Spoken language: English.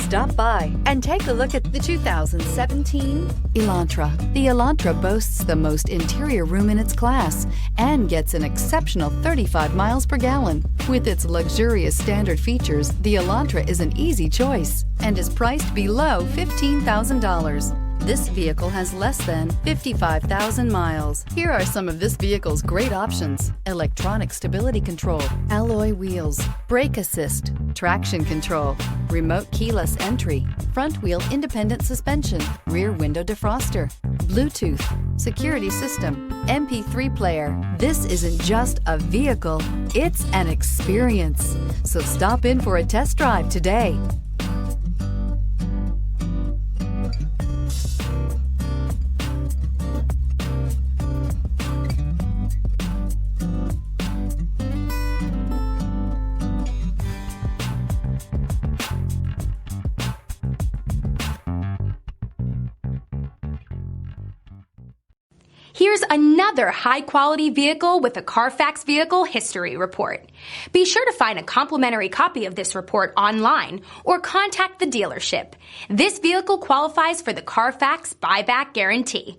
Stop by and take a look at the 2017 Elantra. The Elantra boasts the most interior room in its class and gets an exceptional 35 miles per gallon. With its luxurious standard features, the Elantra is an easy choice and is priced below $15,000. This vehicle has less than 55,000 miles. Here are some of this vehicle's great options: electronic stability control, alloy wheels, brake assist, traction control, remote keyless entry, front wheel independent suspension, rear window defroster, Bluetooth, security system, MP3 player. This isn't just a vehicle, it's an experience. So stop in for a test drive today. Here's another high-quality vehicle with a CARFAX Vehicle History Report. Be sure to find a complimentary copy of this report online or contact the dealership. This vehicle qualifies for the CARFAX Buyback Guarantee.